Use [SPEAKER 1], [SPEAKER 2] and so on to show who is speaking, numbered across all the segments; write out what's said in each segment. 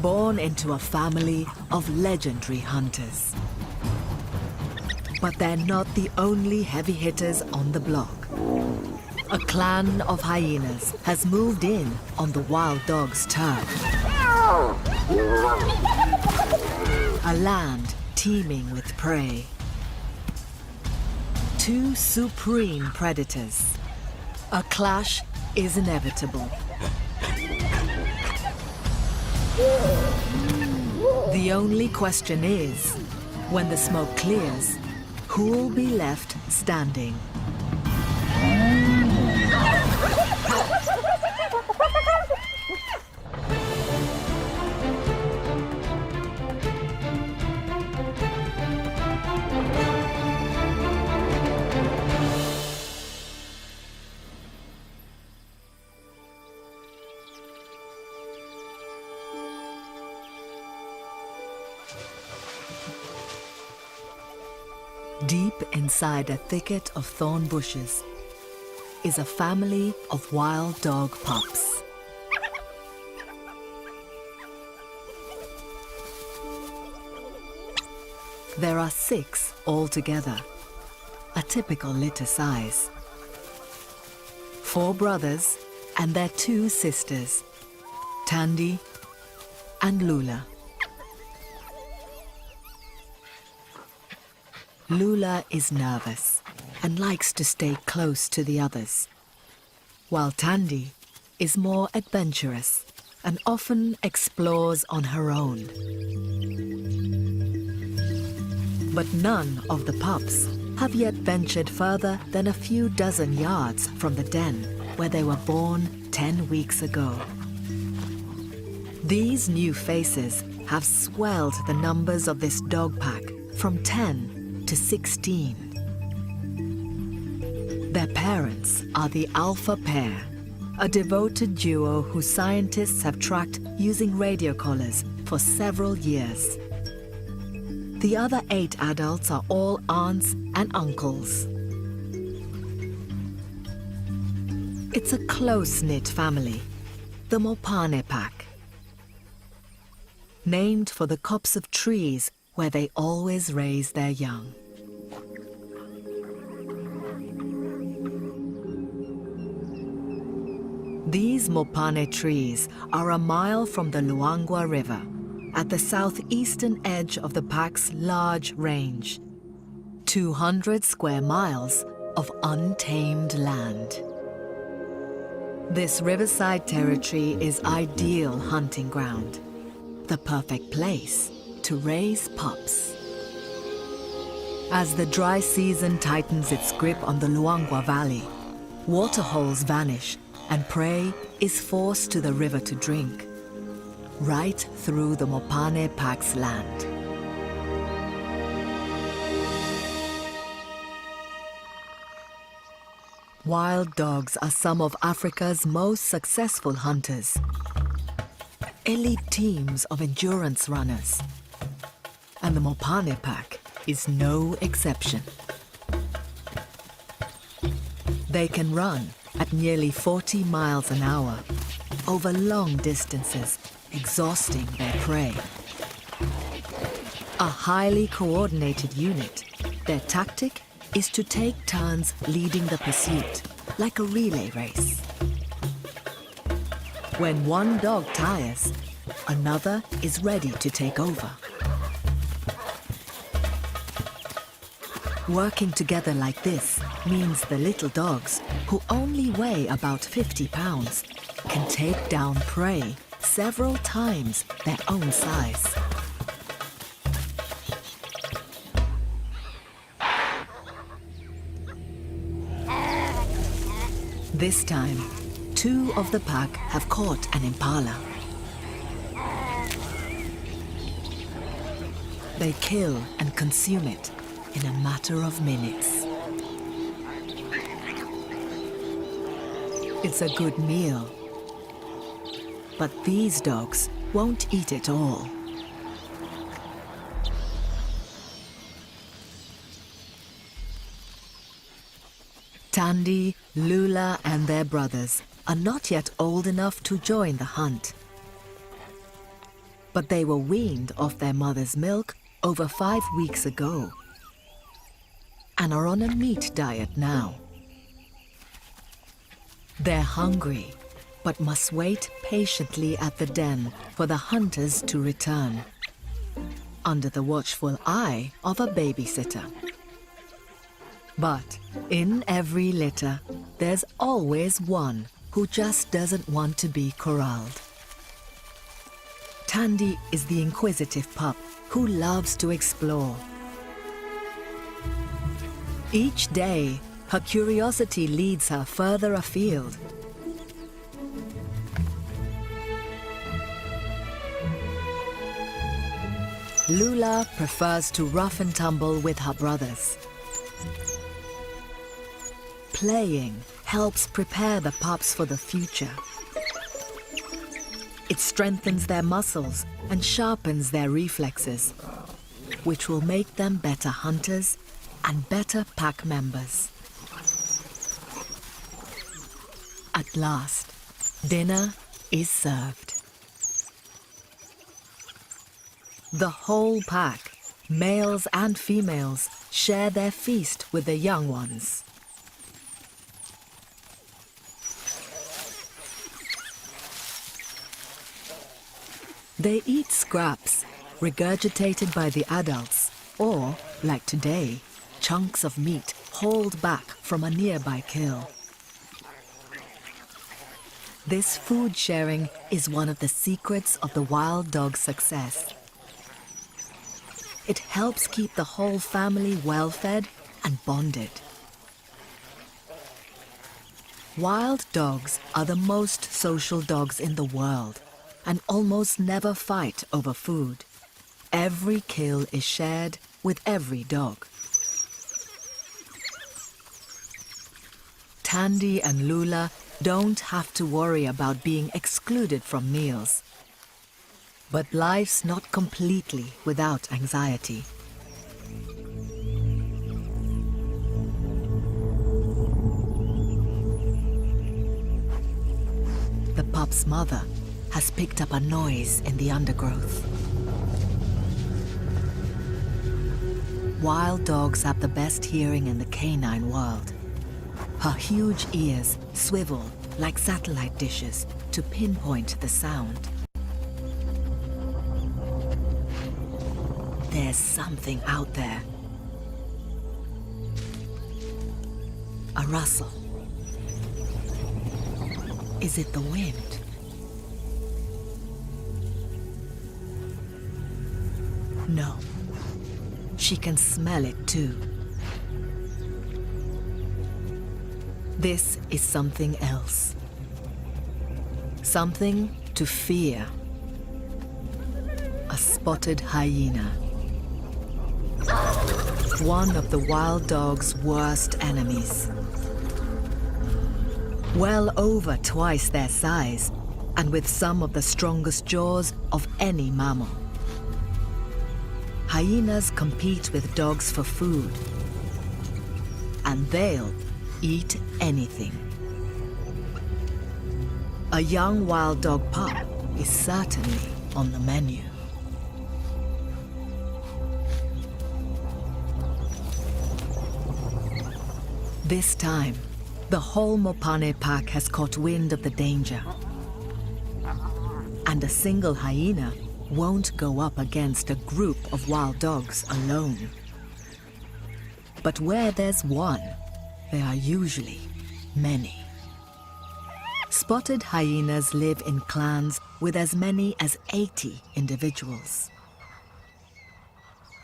[SPEAKER 1] born into a family of legendary hunters. But they're not the only heavy hitters on the block. A clan of hyenas has moved in on the wild dog's turf. A land teeming with prey. Two supreme predators. A clash is inevitable. The only question is, when the smoke clears, who'll be left standing? Deep inside a thicket of thorn bushes is a family of wild dog pups. There are 6 altogether, a typical litter size. 4 brothers and their 2 sisters, Tandy and Lula. Lula is nervous and likes to stay close to the others, while Tandy is more adventurous and often explores on her own. But none of the pups have yet ventured further than a few dozen yards from the den where they were born 10 weeks ago. These new faces have swelled the numbers of this dog pack from 10 to 16. Their parents are the alpha pair, a devoted duo whose scientists have tracked using radio collars for several years. The other 8 adults are all aunts and uncles. It's a close-knit family, the Mopane pack, named for the copse of trees where they always raise their young. These Mopane trees are a mile from the Luangwa River, at the southeastern edge of the pack's large range. 200 square miles of untamed land. This riverside territory is ideal hunting ground, the perfect place to raise pups. As the dry season tightens its grip on the Luangwa Valley, waterholes vanish and prey is forced to the river to drink, right through the Mopane pack's land. Wild dogs are some of Africa's most successful hunters. Elite teams of endurance runners. And the Mopane pack is no exception. They can run at nearly 40 miles an hour, over long distances, exhausting their prey. A highly coordinated unit, their tactic is to take turns leading the pursuit, like a relay race. When one dog tires, another is ready to take over. Working together like this means the little dogs, who only weigh about 50 pounds, can take down prey several times their own size. This time, 2 of the pack have caught an impala. They kill and consume it in a matter of minutes. It's a good meal, but these dogs won't eat it all. Tandy, Lula and their brothers are not yet old enough to join the hunt. but they were weaned off their mother's milk over 5 weeks ago and are on a meat diet now. They're hungry, but must wait patiently at the den for the hunters to return, under the watchful eye of a babysitter. But in every litter, there's always one who just doesn't want to be corralled. Tandy is the inquisitive pup who loves to explore. Each day, her curiosity leads her further afield. Lula prefers to rough and tumble with her brothers. Playing helps prepare the pups for the future. It strengthens their muscles and sharpens their reflexes, which will make them better hunters and better pack members. At last, dinner is served. The whole pack, males and females, share their feast with the young ones. They eat scraps, regurgitated by the adults, or, like today, chunks of meat hauled back from a nearby kill. This food sharing is one of the secrets of the wild dog's success. It helps keep the whole family well-fed and bonded. Wild dogs are the most social dogs in the world and almost never fight over food. Every kill is shared with every dog. Tandy and Lula don't have to worry about being excluded from meals. But life's not completely without anxiety. The pup's mother has picked up a noise in the undergrowth. Wild dogs have the best hearing in the canine world. Her huge ears swivel like satellite dishes to pinpoint the sound. There's something out there. A rustle. Is it the wind? No. She can smell it too. This is something else. Something to fear. A spotted hyena. One of the wild dog's worst enemies. Well over twice their size, and with some of the strongest jaws of any mammal. Hyenas compete with dogs for food, and they'll eat anything. A young wild dog pup is certainly on the menu. This time, the whole Mopane pack has caught wind of the danger. And a single hyena won't go up against a group of wild dogs alone. But where there's one, there are usually many. Spotted hyenas live in clans with as many as 80 individuals.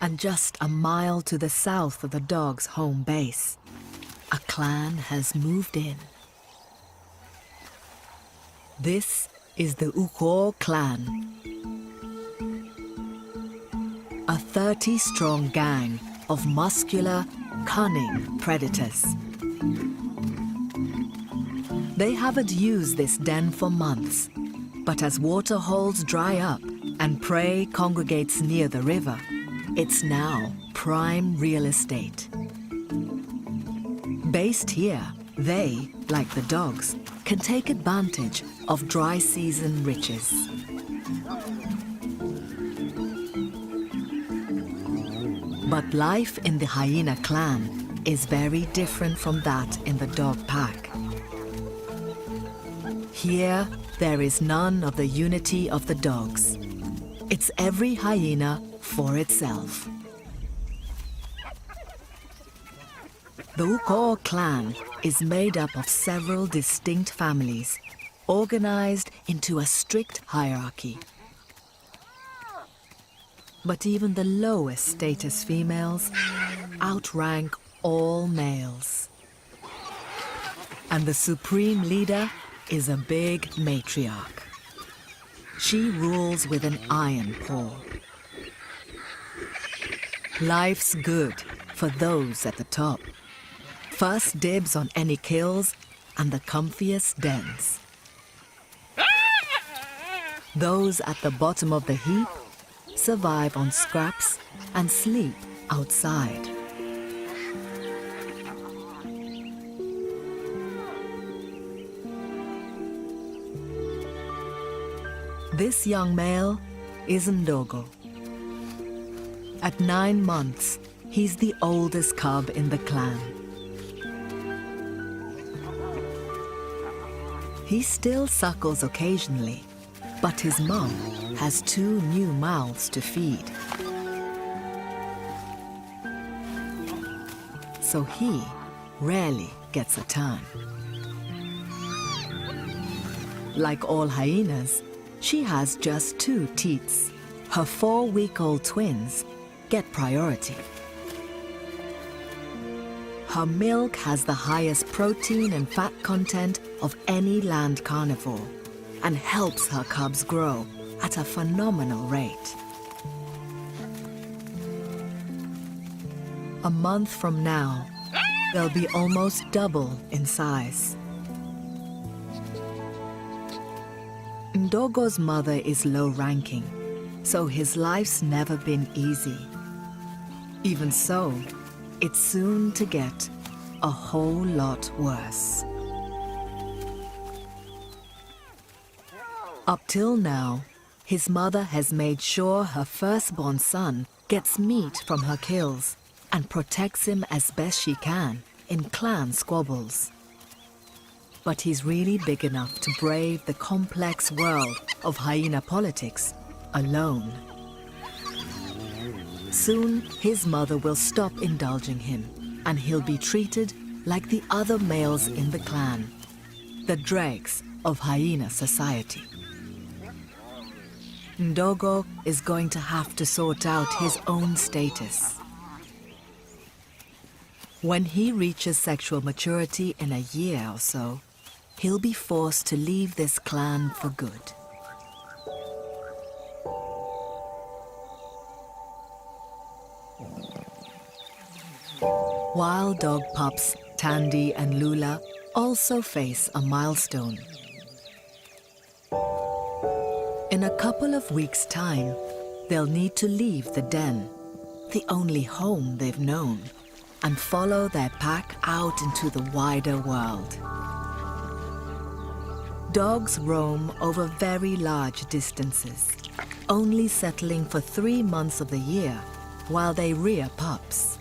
[SPEAKER 1] And just a mile to the south of the dog's home base, a clan has moved in. This is the Uko clan. A 30-strong gang of muscular, cunning predators. They haven't used this den for months, but as water holes dry up and prey congregates near the river, it's now prime real estate. Based here, they, like the dogs, can take advantage of dry season riches. But life in the hyena clan is very different from that in the dog pack. Here, there is none of the unity of the dogs. It's every hyena for itself. The Ukor clan is made up of several distinct families, organized into a strict hierarchy. But even the lowest status females outrank all males. And the supreme leader is a big matriarch. She rules with an iron paw. Life's good for those at the top. First dibs on any kills and the comfiest dens. Those at the bottom of the heap survive on scraps and sleep outside. This young male is Ndogo. At 9 months, he's the oldest cub in the clan. He still suckles occasionally, but his mom has 2 new mouths to feed. So he rarely gets a turn. Like all hyenas, she has just 2 teats. Her 4-week-old twins get priority. Her milk has the highest protein and fat content of any land carnivore and helps her cubs grow at a phenomenal rate. A month from now, they'll be almost double in size. Ndogo's mother is low-ranking, so his life's never been easy. Even so, it's soon to get a whole lot worse. Up till now, his mother has made sure her firstborn son gets meat from her kills and protects him as best she can in clan squabbles. But he's really big enough to brave the complex world of hyena politics alone. Soon, his mother will stop indulging him, and he'll be treated like the other males in the clan, the dregs of hyena society. Ndogo is going to have to sort out his own status. When he reaches sexual maturity in a year or so, he'll be forced to leave this clan for good. Wild dog pups Tandy and Lula also face a milestone. In a couple of weeks' time, they'll need to leave the den, the only home they've known, and follow their pack out into the wider world. Dogs roam over very large distances, only settling for 3 months of the year while they rear pups.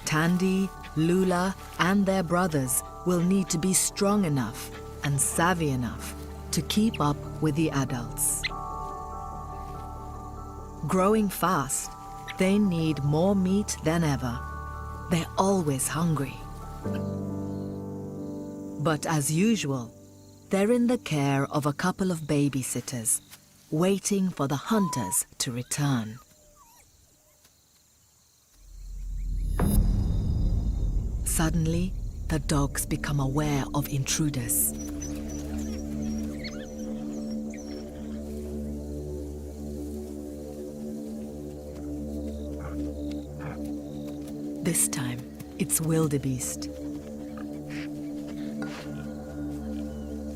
[SPEAKER 1] Tandy, Lula, and their brothers will need to be strong enough and savvy enough to keep up with the adults. Growing fast, they need more meat than ever. They're always hungry. But as usual, they're in the care of a couple of babysitters, waiting for the hunters to return. Suddenly, the dogs become aware of intruders. This time, it's wildebeest.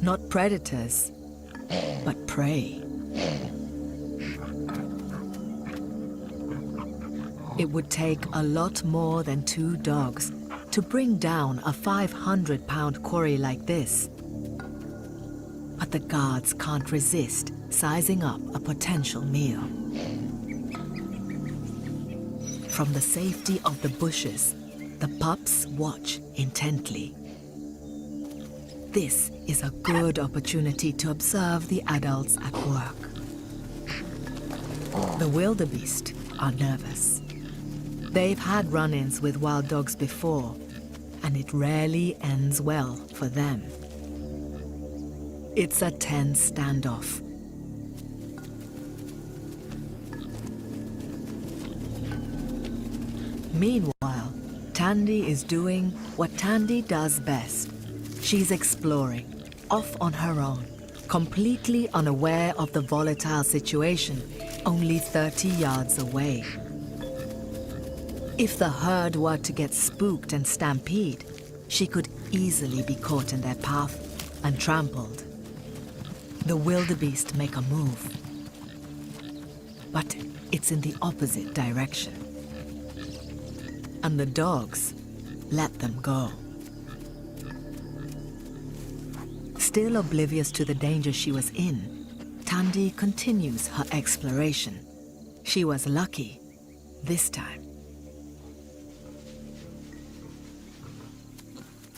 [SPEAKER 1] Not predators, but prey. It would take a lot more than 2 dogs to bring down a 500-pound quarry like this. But the guards can't resist sizing up a potential meal. From the safety of the bushes, the pups watch intently. This is a good opportunity to observe the adults at work. The wildebeest are nervous. They've had run-ins with wild dogs before, and it rarely ends well for them. It's a tense standoff. Meanwhile, Tandy is doing what Tandy does best. She's exploring, off on her own, completely unaware of the volatile situation, only 30 yards away. If the herd were to get spooked and stampede, she could easily be caught in their path and trampled. The wildebeest make a move, but it's in the opposite direction. And the dogs let them go. Still oblivious to the danger she was in, Tandy continues her exploration. She was lucky this time.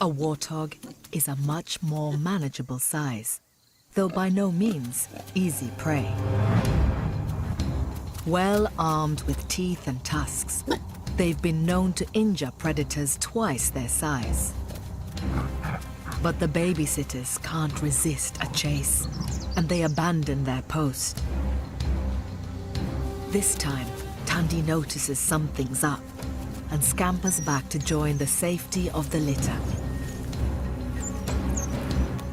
[SPEAKER 1] A warthog is a much more manageable size, though by no means easy prey. Well armed with teeth and tusks, they've been known to injure predators twice their size. But the babysitters can't resist a chase, and they abandon their post. This time, Tandy notices something's up and scampers back to join the safety of the litter.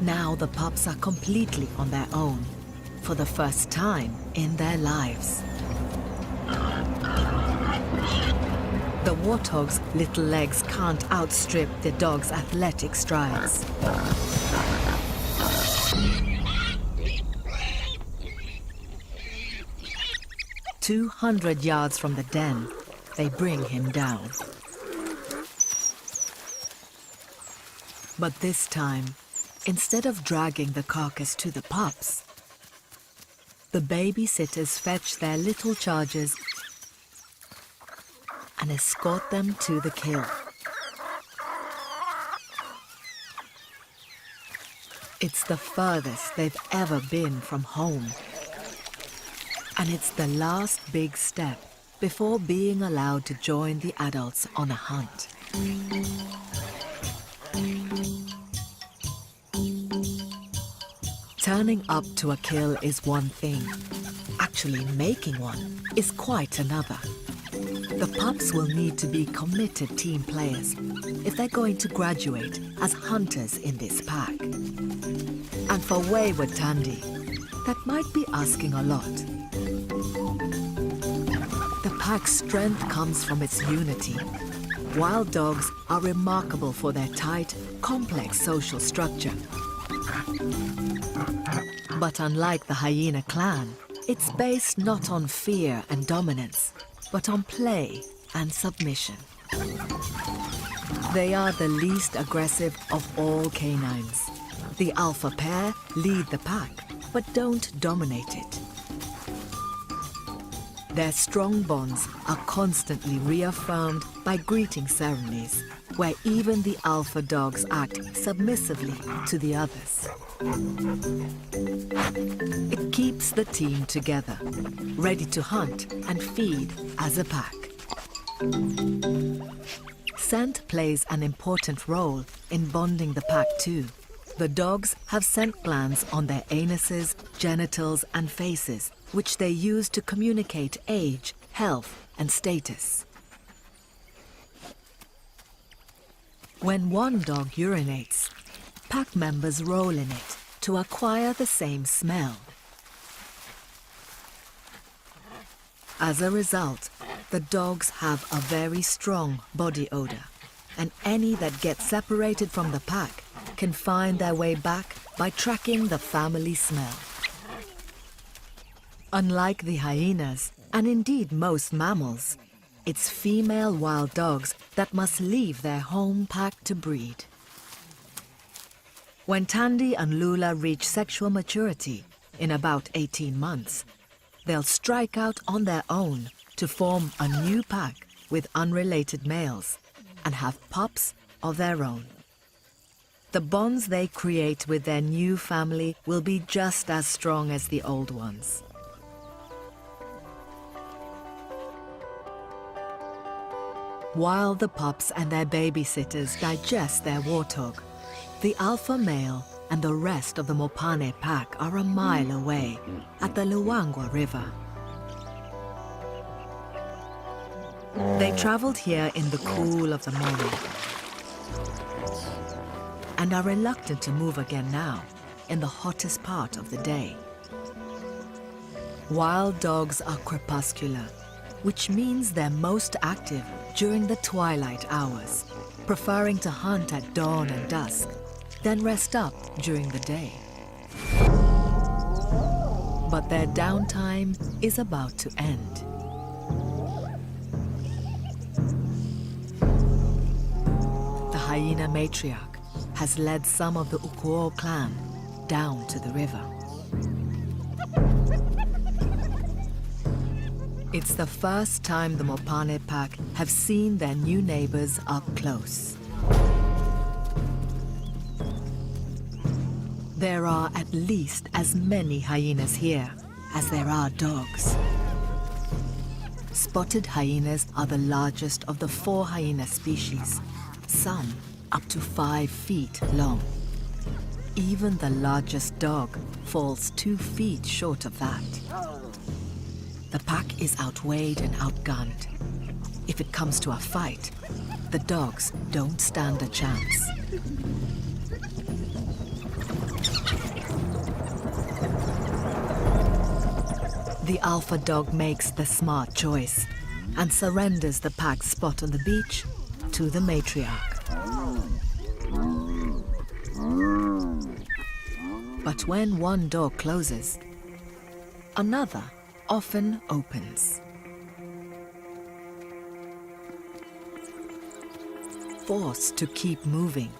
[SPEAKER 1] Now the pups are completely on their own, for the first time in their lives. The warthog's little legs can't outstrip the dog's athletic strides. "200 yards from the den, they bring him down. But this time, instead of dragging the carcass to the pups, the babysitters fetch their little charges and escort them to the kill. It's the furthest they've ever been from home. And it's the last big step before being allowed to join the adults on a hunt. Turning up to a kill is one thing. Actually making one is quite another. The pups will need to be committed team players if they're going to graduate as hunters in this pack. And for wayward Tandy, that might be asking a lot. The pack's strength comes from its unity. Wild dogs are remarkable for their tight, complex social structure. But unlike the hyena clan, it's based not on fear and dominance, but on play and submission. They are the least aggressive of all canines. The alpha pair lead the pack, but don't dominate it. Their strong bonds are constantly reaffirmed by greeting ceremonies, where even the alpha dogs act submissively to the others. It keeps the team together, ready to hunt and feed as a pack. Scent plays an important role in bonding the pack too. The dogs have scent glands on their anuses, genitals, and faces, which they use to communicate age, health, and status. When one dog urinates, pack members roll in it to acquire the same smell. As a result, the dogs have a very strong body odor, and any that get separated from the pack can find their way back by tracking the family smell. Unlike the hyenas, and indeed most mammals, it's female wild dogs that must leave their home pack to breed. When Tandy and Lula reach sexual maturity, in about 18 months, they'll strike out on their own to form a new pack with unrelated males and have pups of their own. The bonds they create with their new family will be just as strong as the old ones. While the pups and their babysitters digest their warthog, the alpha male and the rest of the Mopane pack are a mile away at the Luangwa River. They traveled here in the cool of the morning and are reluctant to move again now in the hottest part of the day. Wild dogs are crepuscular, which means they're most active during the twilight hours, preferring to hunt at dawn and dusk, then rest up during the day. But their downtime is about to end. The hyena matriarch has led some of the Ukuo clan down to the river. It's the first time the Mopane pack have seen their new neighbors up close. There are at least as many hyenas here as there are dogs. Spotted hyenas are the largest of the 4 hyena species, some up to 5 feet long. Even the largest dog falls 2 feet short of that. The pack is outweighed and outgunned. If it comes to a fight, the dogs don't stand a chance. The alpha dog makes the smart choice and surrenders the pack's spot on the beach to the matriarch. But when one door closes, another often opens. Forced to keep moving,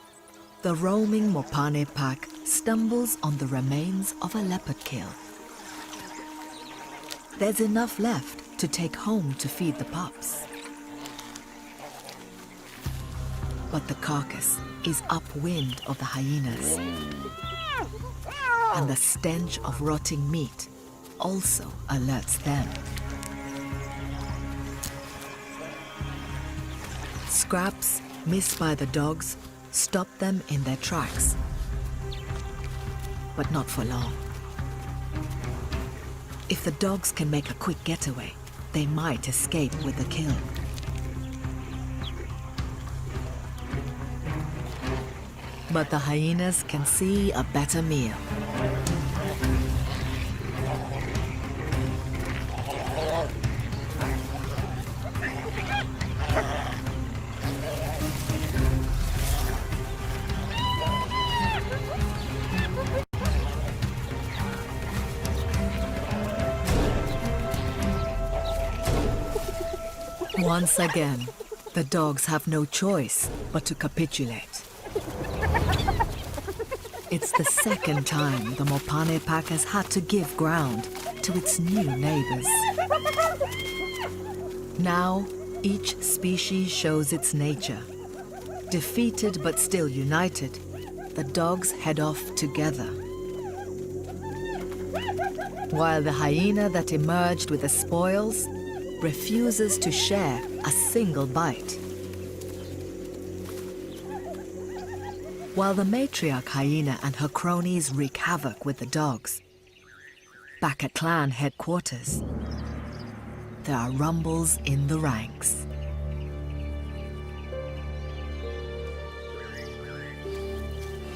[SPEAKER 1] the roaming Mopane pack stumbles on the remains of a leopard kill. There's enough left to take home to feed the pups. But the carcass is upwind of the hyenas, and the stench of rotting meat also alerts them. Scraps missed by the dogs stop them in their tracks, but not for long. If the dogs can make a quick getaway, they might escape with the kill. But the hyenas can see a better meal. Once again, the dogs have no choice but to capitulate. It's the second time the Mopane pack has had to give ground to its new neighbors. Now, each species shows its nature. Defeated but still united, the dogs head off together. While the hyena that emerged with the spoils refuses to share a single bite. While the matriarch hyena and her cronies wreak havoc with the dogs, back at clan headquarters, there are rumbles in the ranks.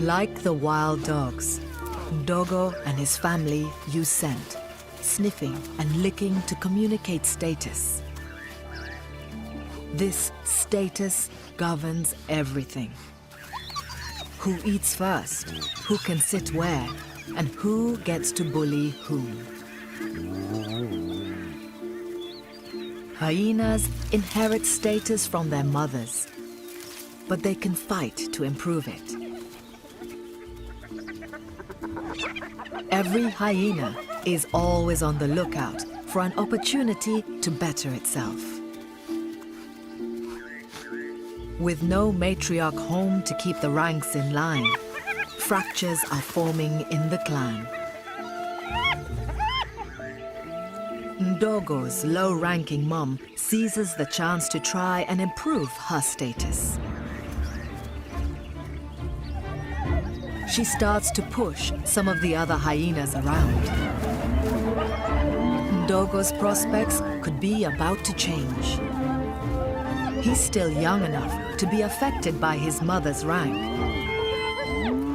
[SPEAKER 1] Like the wild dogs, Dogo and his family use scent, sniffing and licking to communicate status. This status governs everything. Who eats first, who can sit where, and who gets to bully whom. Hyenas inherit status from their mothers, but they can fight to improve it. Every hyena is always on the lookout for an opportunity to better itself. With no matriarch home to keep the ranks in line, fractures are forming in the clan. Ndogo's low-ranking mom seizes the chance to try and improve her status. She starts to push some of the other hyenas around. Ndogo's prospects could be about to change. He's still young enough to be affected by his mother's rank.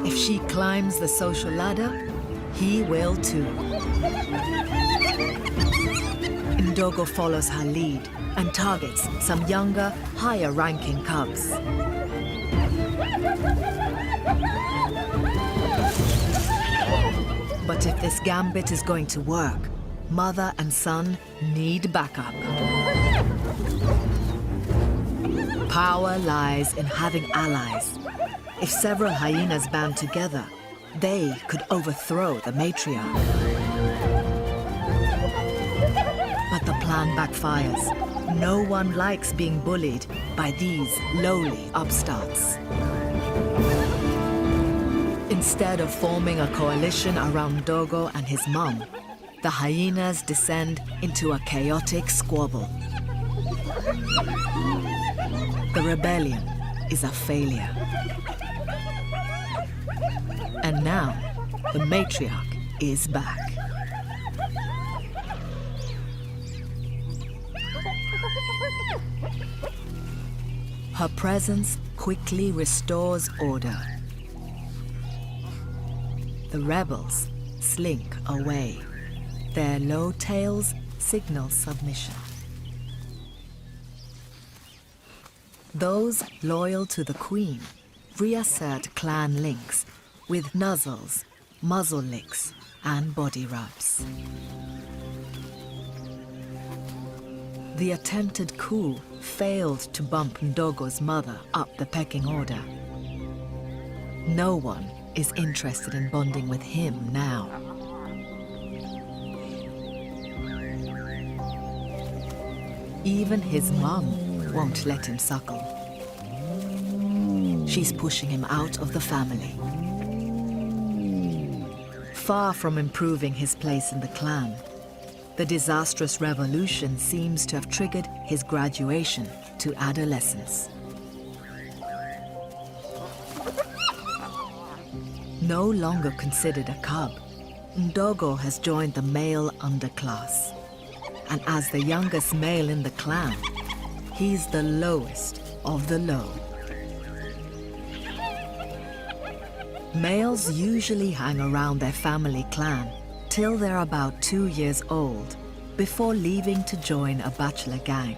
[SPEAKER 1] If she climbs the social ladder, he will too. Ndogo follows her lead and targets some younger, higher-ranking cubs. But if this gambit is going to work, mother and son need backup. Power lies in having allies. If several hyenas band together, they could overthrow the matriarch. But the plan backfires. No one likes being bullied by these lowly upstarts. Instead of forming a coalition around Ndogo and his mom, the hyenas descend into a chaotic squabble. The rebellion is a failure. And now, the matriarch is back. Her presence quickly restores order. The rebels slink away. Their low tails signal submission. Those loyal to the queen reassert clan links with nuzzles, muzzle licks, and body rubs. The attempted coup failed to bump Ndogo's mother up the pecking order. No one is interested in bonding with him now. Even his mom won't let him suckle. She's pushing him out of the family. Far from improving his place in the clan, the disastrous revolution seems to have triggered his graduation to adolescence. No longer considered a cub, Ndogo has joined the male underclass. And as the youngest male in the clan, he's the lowest of the low. Males usually hang around their family clan till they're about 2 years old, before leaving to join a bachelor gang.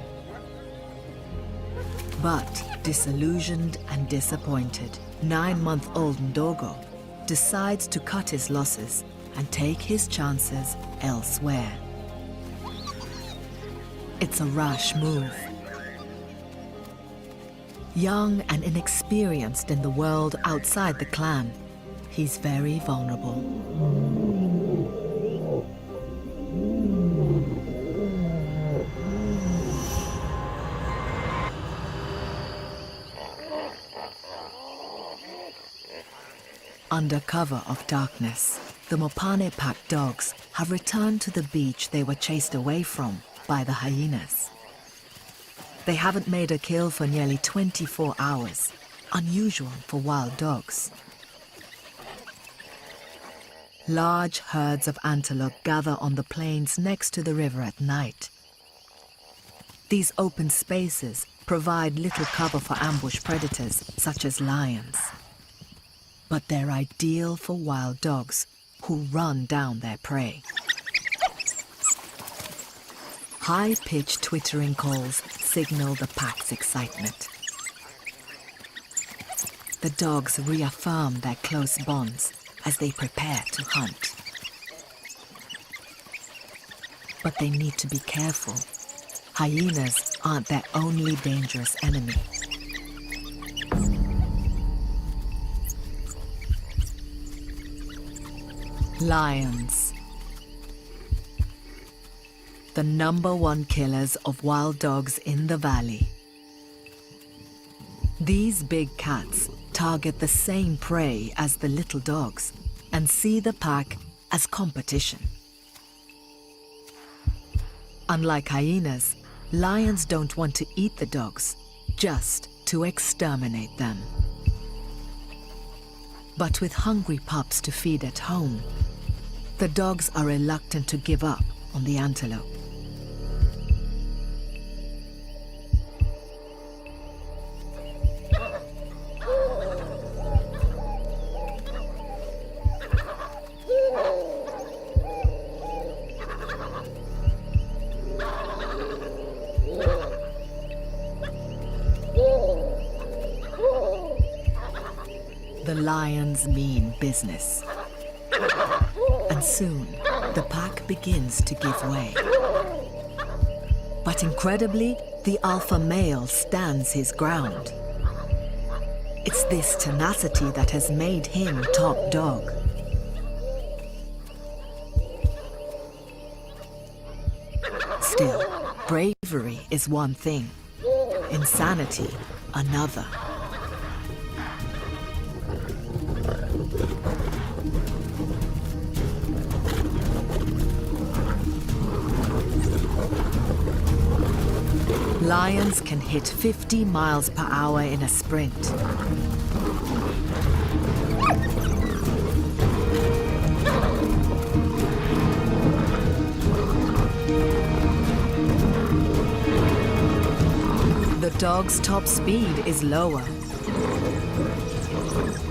[SPEAKER 1] But disillusioned and disappointed, 9-month-old Ndogo decides to cut his losses and take his chances elsewhere. It's a rash move. Young and inexperienced in the world outside the clan, he's very vulnerable. Under cover of darkness, the Mopane pack dogs have returned to the beach they were chased away from by the hyenas. They haven't made a kill for nearly 24 hours, unusual for wild dogs. Large herds of antelope gather on the plains next to the river at night. These open spaces provide little cover for ambush predators such as lions. But they're ideal for wild dogs who run down their prey. High-pitched twittering calls signal the pack's excitement. The dogs reaffirm their close bonds as they prepare to hunt. But they need to be careful. Hyenas aren't their only dangerous enemy. Lions. The #1 killers of wild dogs in the valley. These big cats target the same prey as the little dogs and see the pack as competition. Unlike hyenas, lions don't want to eat the dogs, just to exterminate them. But with hungry pups to feed at home, the dogs are reluctant to give up on the antelope. The lions mean business. And soon, the pack begins to give way. But incredibly, the alpha male stands his ground. It's this tenacity that has made him top dog. Still, bravery is one thing, insanity another. Lions can hit 50 miles per hour in a sprint. The dog's top speed is lower,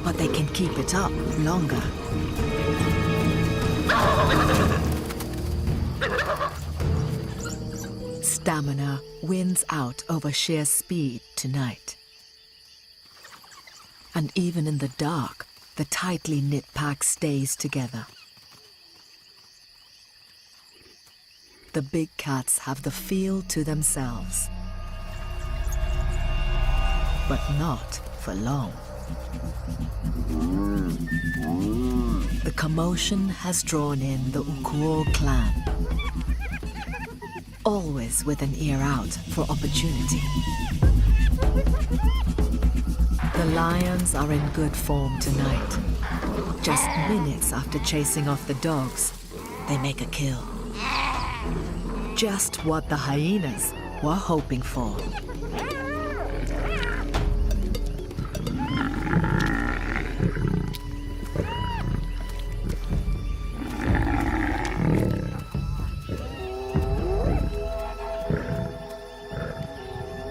[SPEAKER 1] but they can keep it up longer. Stamina wins out over sheer speed tonight. And even in the dark, the tightly knit pack stays together. The big cats have the field to themselves. But not for long. The commotion has drawn in the Ukuo clan, always with an ear out for opportunity. The lions are in good form tonight. Just minutes after chasing off the dogs, they make a kill. Just what the hyenas were hoping for.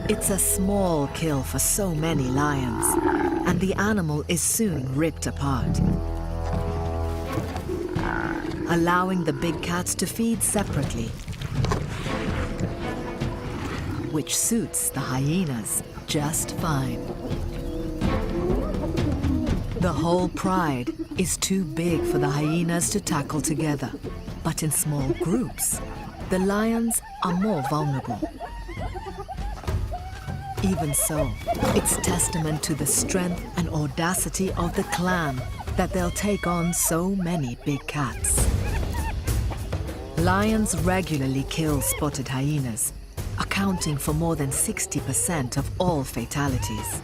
[SPEAKER 1] It's a small kill for so many lions, and the animal is soon ripped apart. Allowing the big cats to feed separately, which suits the hyenas just fine. The whole pride is too big for the hyenas to tackle together, but in small groups, the lions are more vulnerable. Even so, it's testament to the strength and audacity of the clan that they'll take on so many big cats. Lions regularly kill spotted hyenas, accounting for more than 60% of all fatalities.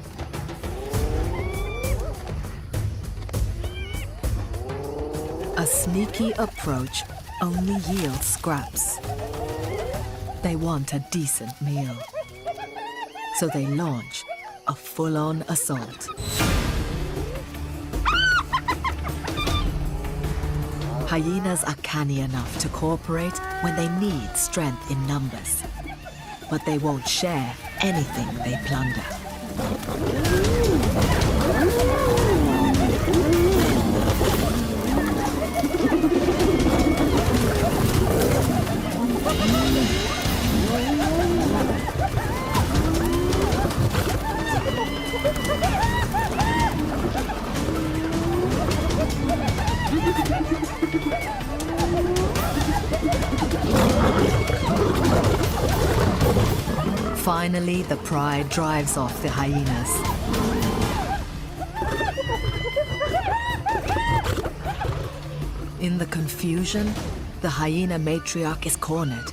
[SPEAKER 1] A sneaky approach only yields scraps. They want a decent meal, so they launch a full-on assault. Hyenas are canny enough to cooperate when they need strength in numbers, but they won't share anything they plunder. Finally, the pride drives off the hyenas. In the confusion, the hyena matriarch is cornered.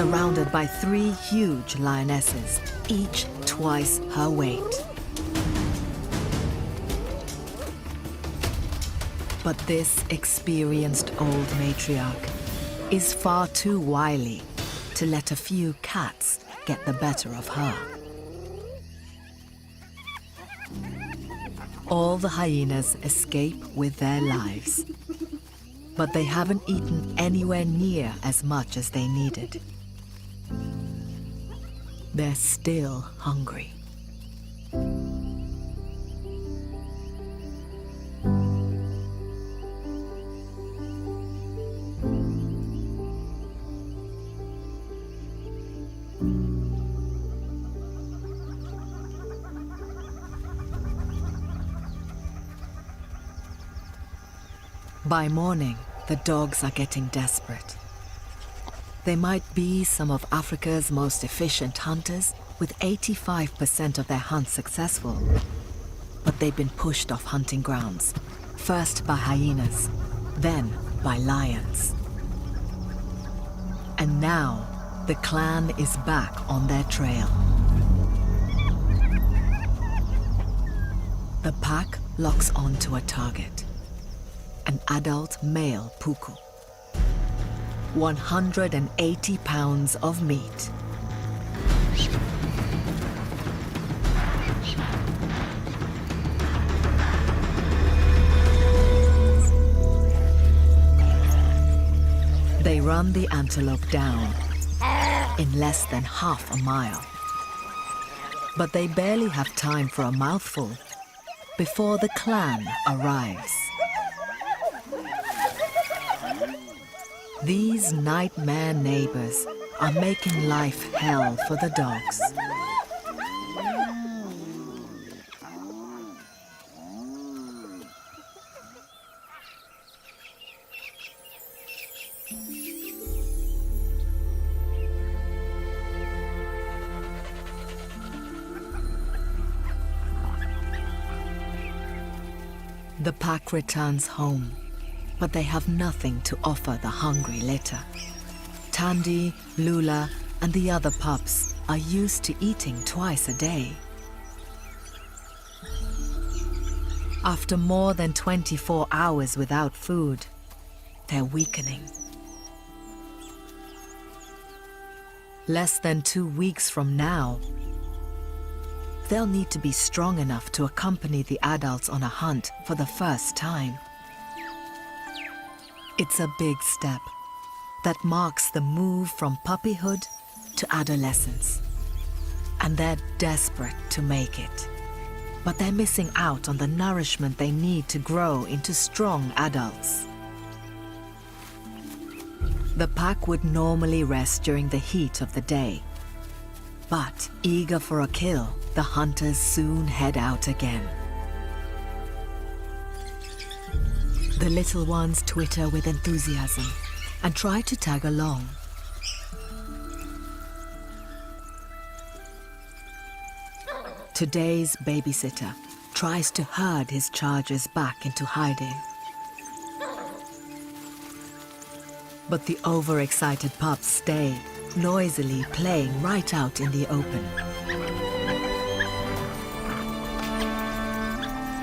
[SPEAKER 1] surrounded by 3 huge lionesses, each twice her weight. But this experienced old matriarch is far too wily to let a few cats get the better of her. All the hyenas escape with their lives, but they haven't eaten anywhere near as much as they needed. They're still hungry. By morning, the dogs are getting desperate. They might be some of Africa's most efficient hunters, with 85% of their hunts successful. But they've been pushed off hunting grounds, first by hyenas, then by lions. And now, the clan is back on their trail. The pack locks onto a target. An adult male puku. 180 pounds of meat. They run the antelope down in less than half a mile. But they barely have time for a mouthful before the clan arrives. These nightmare neighbors are making life hell for the dogs. The pack returns home, but they have nothing to offer the hungry litter. Tandy, Lula, and the other pups are used to eating twice a day. After more than 24 hours without food, they're weakening. Less than 2 weeks from now, they'll need to be strong enough to accompany the adults on a hunt for the first time. It's a big step that marks the move from puppyhood to adolescence. And they're desperate to make it. But they're missing out on the nourishment they need to grow into strong adults. The pack would normally rest during the heat of the day. But eager for a kill, the hunters soon head out again. The little ones twitter with enthusiasm and try to tag along. Today's babysitter tries to herd his charges back into hiding. But the overexcited pups stay, noisily playing right out in the open.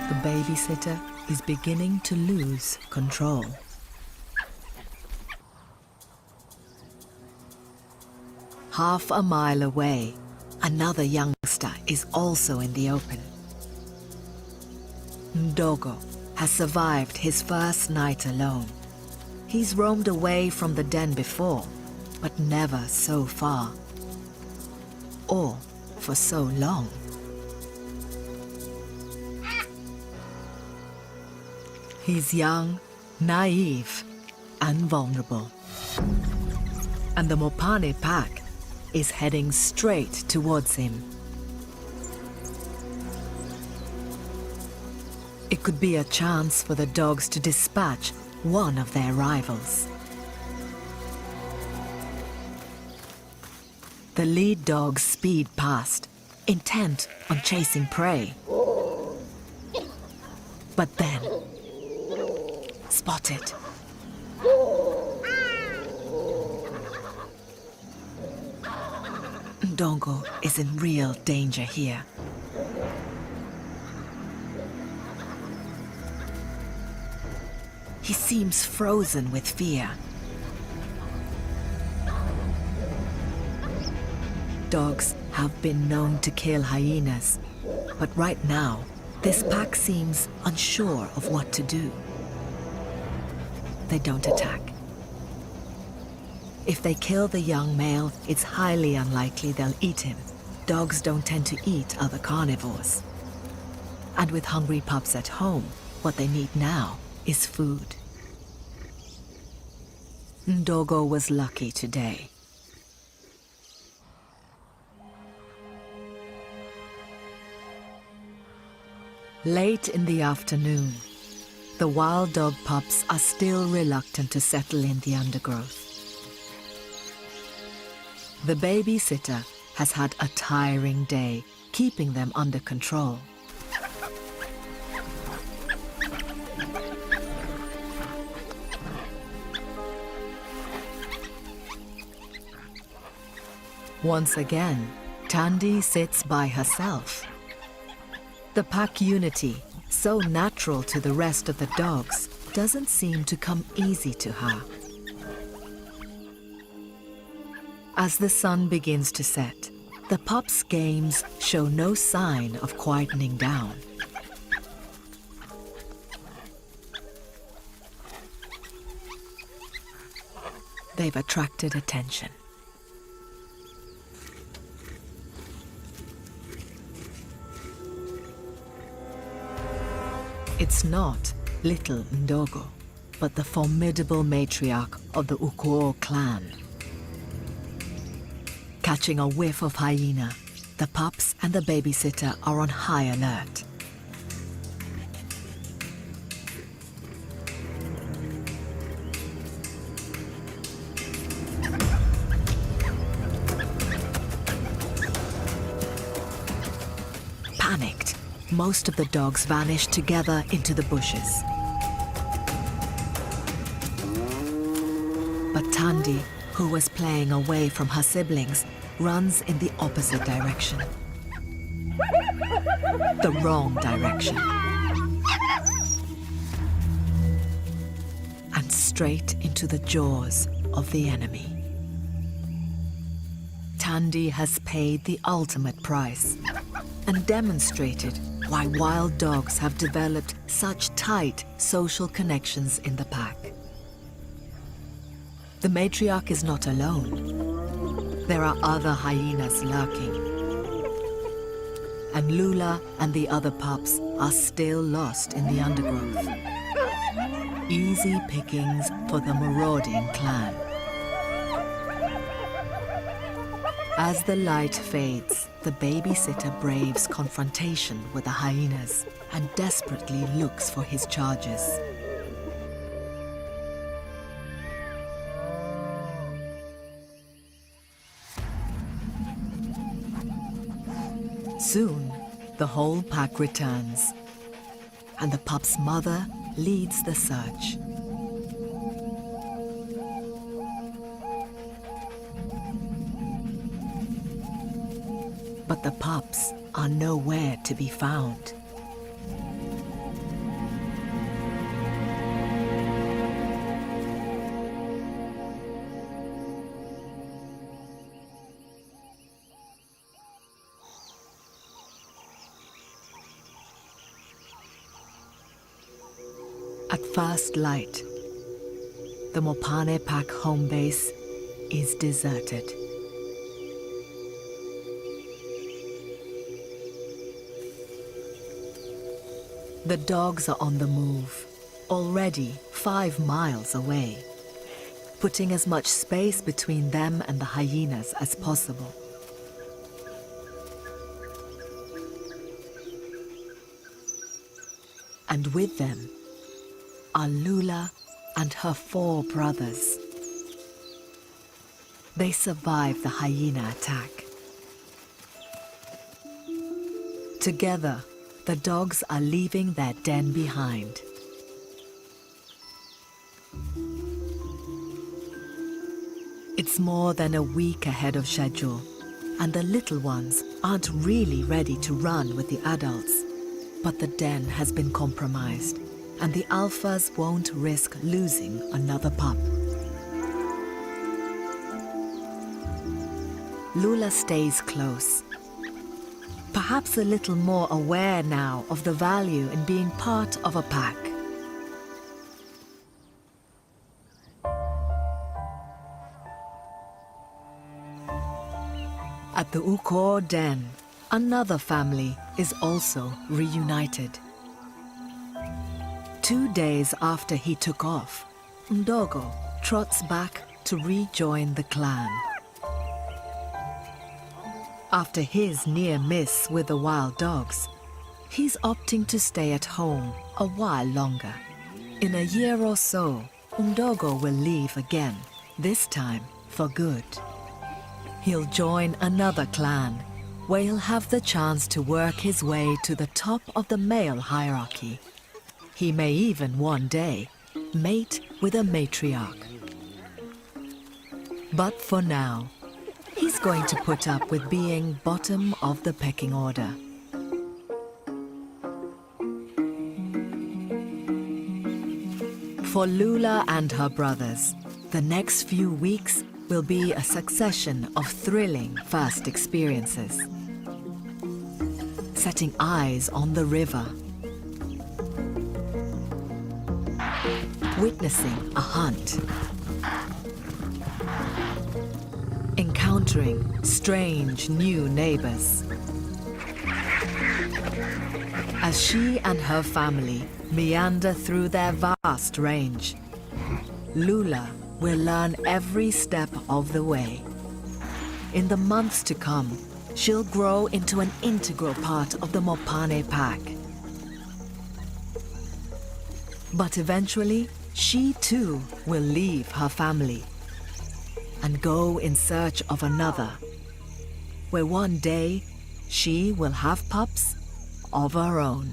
[SPEAKER 1] The babysitter is beginning to lose control. Half a mile away, another youngster is also in the open. Ndogo has survived his first night alone. He's roamed away from the den before, but never so far. Or for so long. He's young, naive, and vulnerable. And the Mopane pack is heading straight towards him. It could be a chance for the dogs to dispatch one of their rivals. The lead dogs speed past, intent on chasing prey. But then, spotted. Ndongo is in real danger here. He seems frozen with fear. Dogs have been known to kill hyenas, but right now, this pack seems unsure of what to do. They don't attack. If they kill the young male, it's highly unlikely they'll eat him. Dogs don't tend to eat other carnivores. And with hungry pups at home, what they need now is food. Ndogo was lucky today. Late in the afternoon, the wild dog pups are still reluctant to settle in the undergrowth. The babysitter has had a tiring day, keeping them under control. Once again, Tandy sits by herself. The pack unity, so natural to the rest of the dogs, doesn't seem to come easy to her. As the sun begins to set, the pups' games show no sign of quietening down. They've attracted attention. It's not little Ndogo, but the formidable matriarch of the Ukuo clan. Catching a whiff of hyena, the pups and the babysitter are on high alert. Panicked, most of the dogs vanish together into the bushes. But Tandy, who was playing away from her siblings, runs in the opposite direction. The wrong direction. And straight into the jaws of the enemy. Tandy has paid the ultimate price and demonstrated why wild dogs have developed such tight social connections in the pack. The matriarch is not alone. There are other hyenas lurking. And Lula and the other pups are still lost in the undergrowth. Easy pickings for the marauding clan. As the light fades, the babysitter braves confrontation with the hyenas and desperately looks for his charges. Soon, the whole pack returns, and the pup's mother leads the search. But the pups are nowhere to be found. At first light, the Mopane Pack home base is deserted. The dogs are on the move, already 5 miles away, putting as much space between them and the hyenas as possible. And with them are Lula and her 4 brothers. They survived the hyena attack. Together, the dogs are leaving their den behind. It's more than a week ahead of schedule, and the little ones aren't really ready to run with the adults. But the den has been compromised, and the alphas won't risk losing another pup. Lula stays close, perhaps a little more aware now of the value in being part of a pack. At the Ukor den, another family is also reunited. 2 days after he took off, Ndogo trots back to rejoin the clan. After his near miss with the wild dogs, he's opting to stay at home a while longer. In a year or so, Ndogo will leave again, this time for good. He'll join another clan, where he'll have the chance to work his way to the top of the male hierarchy. He may even one day mate with a matriarch. But for now, he's going to put up with being bottom of the pecking order. For Lula and her brothers, the next few weeks will be a succession of thrilling first experiences. Setting eyes on the river, witnessing a hunt, encountering strange new neighbors. As she and her family meander through their vast range, Lula will learn every step of the way. In the months to come, she'll grow into an integral part of the Mopane pack. But eventually, she too will leave her family and go in search of another, where one day she will have pups of her own.